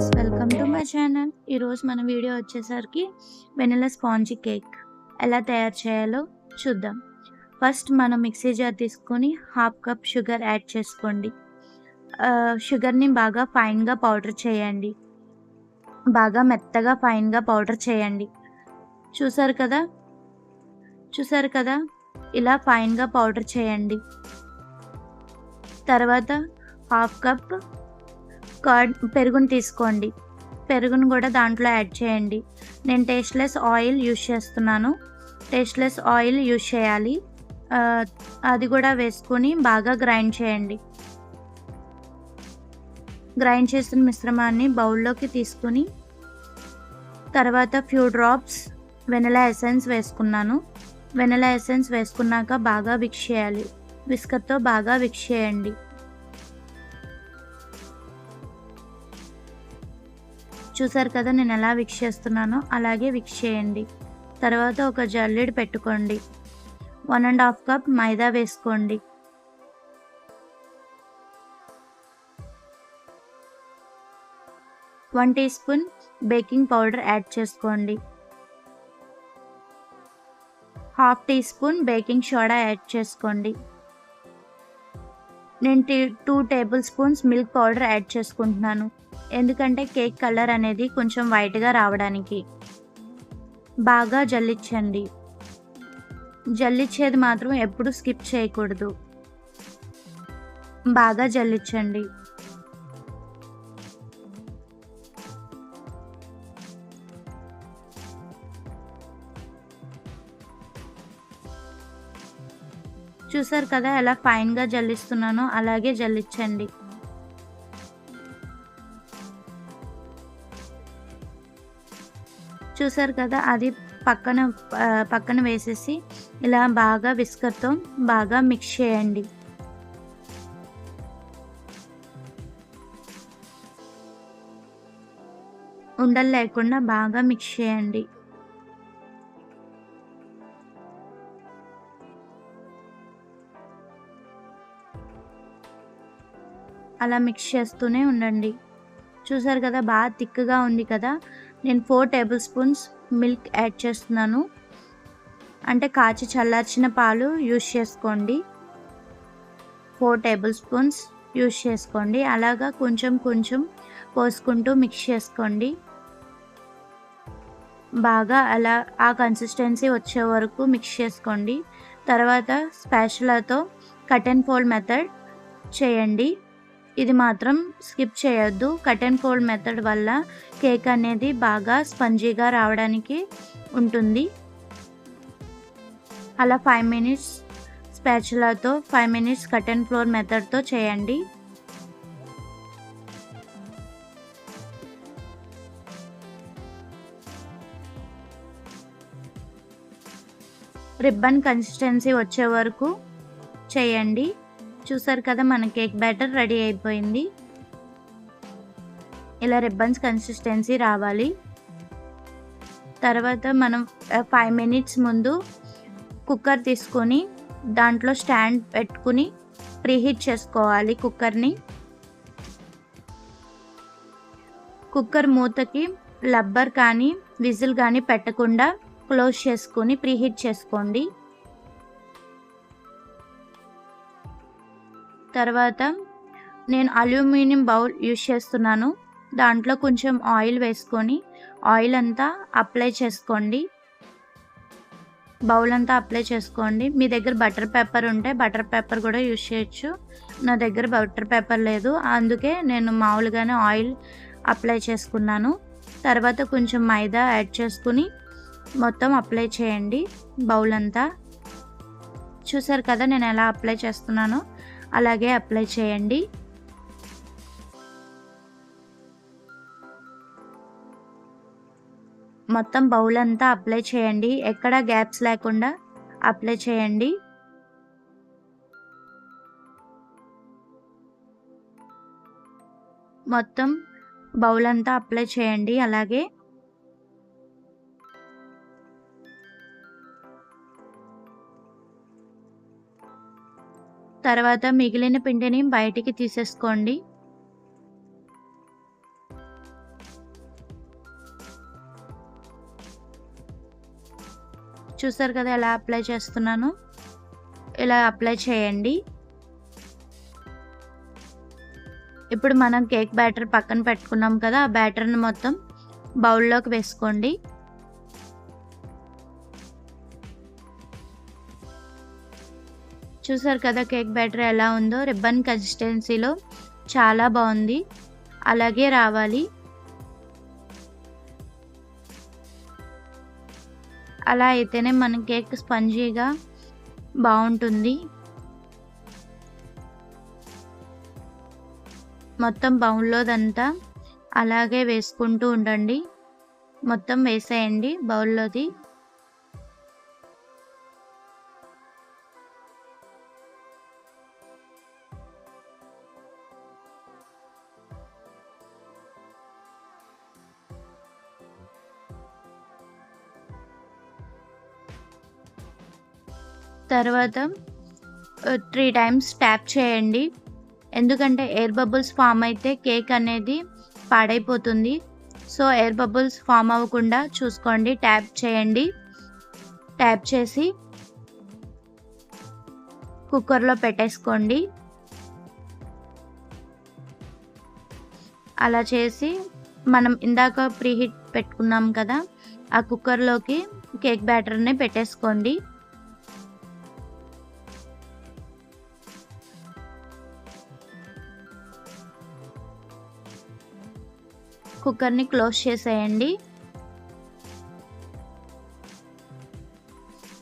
Friends, welcome to my channel. ఈరోజు మన video వచ్చేసరికి వెనిలా స్పాంజీ కేక్ ఎలా తయారు చేయాలో చూద్దాం. ఫస్ట్ మనం మిక్సీ జార్ తీసుకొని హాఫ్ కప్ షుగర్ యాడ్ చేసుకోండి. షుగర్ని బాగా ఫైన్గా పౌడర్ చేయండి. బాగా మెత్తగా ఫైన్గా పౌడర్ చేయండి. చూసారు కదా ఇలా ఫైన్గా పౌడర్ చేయండి. తర్వాత హాఫ్ కప్ పెరుగుని తీసుకోండి. పెరుగును కూడా దాంట్లో యాడ్ చేయండి. నేను టేస్ట్లెస్ ఆయిల్ యూజ్ చేస్తున్నాను. టేస్ట్లెస్ ఆయిల్ యూజ్ చేయాలి. అది కూడా వేసుకొని బాగా గ్రైండ్ చేయండి. గ్రైండ్ చేసిన మిశ్రమాన్ని బౌల్లోకి తీసుకొని తర్వాత ఫ్యూ డ్రాప్స్ వెనిలా ఎసెన్స్ వేసుకున్నాను. వెనిలా ఎసెన్స్ వేసుకున్నాక బాగా మిక్స్ చేయాలి. విస్కర్తో బాగా మిక్స్ చేయండి. చూసారు కదా నేను ఎలా మిక్స్ చేస్తున్నానో అలాగే మిక్స్ చేయండి. తర్వాత ఒక జల్లెడ పెట్టుకోండి. 1.5 కప్ మైదా వేసుకోండి. 1 teaspoon baking powder add చేసుకోండి. Half teaspoon baking soda add చేసుకోండి. నేను 2 tablespoons milk powder add చేసుకుంటున్నాను. ఎందుకంటే కేక్ కలర్ అనేది కొంచెం వైట్గా రావడానికి. బాగా జల్లించండి. జల్లించేది మాత్రం ఎప్పుడు స్కిప్ చేయకూడదు. బాగా జల్లించండి. చూసారు కదా ఎలా ఫైన్గా జల్లిస్తున్నానో అలాగే జల్లించండి. చూసారు కదా అది పక్కన వేసేసి ఇలా బాగా విస్కర్తో బాగా మిక్స్ చేయండి. ఉండలు లేకుండా బాగా మిక్స్ చేయండి. అలా మిక్స్ చేస్తూనే ఉండండి. చూసారు కదా బాగా థిక్గా ఉంది కదా. నేను 4 టేబుల్ స్పూన్స్ మిల్క్ యాడ్ చేస్తున్నాను. అంటే కాచి చల్లార్చిన పాలు యూజ్ చేసుకోండి. 4 టేబుల్ స్పూన్స్ యూజ్ చేసుకోండి. అలాగా కొంచెం పోసుకుంటూ మిక్స్ చేసుకోండి. బాగా అలా ఆ కన్సిస్టెన్సీ వచ్చే వరకు మిక్స్ చేసుకోండి. తర్వాత స్పాచులాతో కట్ అండ్ ఫోల్డ్ మెథడ్ చేయండి. ఇది మాత్రం స్కిప్ చేయొద్దు. కట్ అండ్ ఫోల్డ్ మెథడ్ వల్ల కేక్ అనేది బాగా స్పంజీగా రావడానికి ఉంటుంది. అలా 5 మినిట్స్ స్పాచులాతో 5 మినిట్స్ కట్ అండ్ ఫోల్డ్ మెథడ్తో చేయండి. రిబ్బన్ కన్సిస్టెన్సీ వచ్చే వరకు చేయండి. చూసారు కదా మన కేక్ బ్యాటర్ రెడీ అయిపోయింది. ఇలా రిబ్బన్స్ కన్సిస్టెన్సీ రావాలి. తర్వాత మనం 5 మినిట్స్ ముందు కుక్కర్ తీసుకొని దాంట్లో స్టాండ్ పెట్టుకుని ప్రీహీట్ చేసుకోవాలి కుక్కర్ని. కుక్కర్ మూతకి రబ్బర్ కానీ విజిల్ కానీ పెట్టకుండా క్లోజ్ చేసుకొని ప్రీహీట్ చేసుకోండి. తర్వాత నేను అల్యూమినియం బౌల్ యూజ్ చేస్తున్నాను. దాంట్లో కొంచెం ఆయిల్ వేసుకొని ఆయిల్ అంతా అప్లై చేసుకోండి. బౌల్ అంతా అప్లై చేసుకోండి. మీ దగ్గర బటర్ పేపర్ ఉంటే బటర్ పేపర్ కూడా యూజ్ చేయొచ్చు. నా దగ్గర బటర్ పేపర్ లేదు, అందుకే నేను మామూలుగానే ఆయిల్ అప్లై చేసుకున్నాను. తర్వాత కొంచెం మైదా యాడ్ చేసుకుని మొత్తం అప్లై చేయండి బౌల్ అంతా. చూసారు కదా నేను ఎలా అప్లై చేస్తున్నానో అలాగే అప్లై చేయండి. మొత్తం బౌల్ అంతా అప్లై చేయండి. ఎక్కడ గ్యాప్స్ లేకుండా అప్లై చేయండి. మొత్తం బౌల్ అంతా అప్లై చేయండి అలాగే. తర్వాత మిగిలిన పిండిని బయటికి తీసేసుకోండి. చూసారు కదా ఎలా అప్లై చేస్తున్నానో. ఇలా అప్లై చేయండి. ఇప్పుడు మనం కేక్ బ్యాటర్ పక్కన పెట్టుకున్నాం కదా! ఆ బ్యాటర్‌ని మొత్తం బౌల్‌లోకి వేసుకోండి. చూసారు కదా కేక్ బ్యాటర్ ఎలా ఉందో, రిబ్బన్ కన్సిస్టెన్సీలో చాలా బావుంది. అలాగే రావాలి. అలా అయితేనే మన కేక్ స్పంజీగా బావుంటుంది. మొత్తం బౌల్‌లోదంతా అలాగే వేసుకుంటూ ఉండండి. మొత్తం వేసేయండి బౌల్‌లోది. తర్వాత 3 టైమ్స్ ట్యాప్ చేయండి. ఎందుకంటే ఎయిర్ బబుల్స్ ఫార్మ్ అయితే కేక్ అనేది పాడైపోతుంది. సో, ఎయిర్ బబుల్స్ ఫార్మ్ అవ్వకుండా చూసుకోండి. ట్యాప్ చేయండి. ట్యాప్ చేసి కుక్కర్‌లో పెట్టేసుకోండి. అలా చేసి మనం ఇందాక ప్రీహీట్ పెట్టుకున్నాం కదా! ఆ కుక్కర్‌లోకి కేక్ బ్యాటర్‌ని పెట్టేసుకోండి. కుక్కర్‌ని క్లోజ్ చేసేయండి.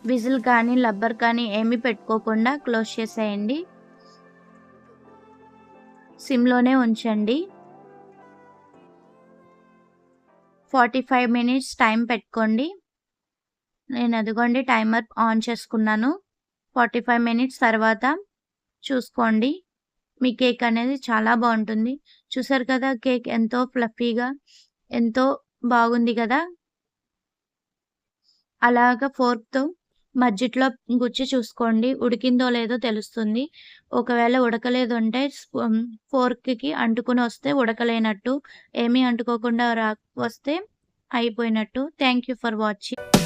విజిల్ కానీ, రబ్బర్ కానీ ఏమీ పెట్టుకోకుండా క్లోజ్ చేసేయండి. సిమ్‌లోనే ఉంచండి. 45 మినిట్స్ టైం పెట్టుకోండి. నేను అదిగోండి టైమర్ ఆన్ చేసుకున్నాను. 45 మినిట్స్ తర్వాత చూసుకోండి. మీ కేక్ అనేది చాలా బావుంటుంది. చూసారు కదా కేక్ ఎంతో ఫ్లఫీగా ఎంతో బాగుంది కదా! అలాగా ఫోర్క్‌తో మధ్యలో గుచ్చి చూసుకోండి. ఉడికిందో లేదో తెలుస్తుంది. ఒకవేళ ఉడకలేదంటే ఫోర్క్‌కి అంటుకొని వస్తే ఉడకలేనట్టు. ఏమీ అంటుకోకుండా వస్తే అయిపోయినట్టు. Thank you for watching.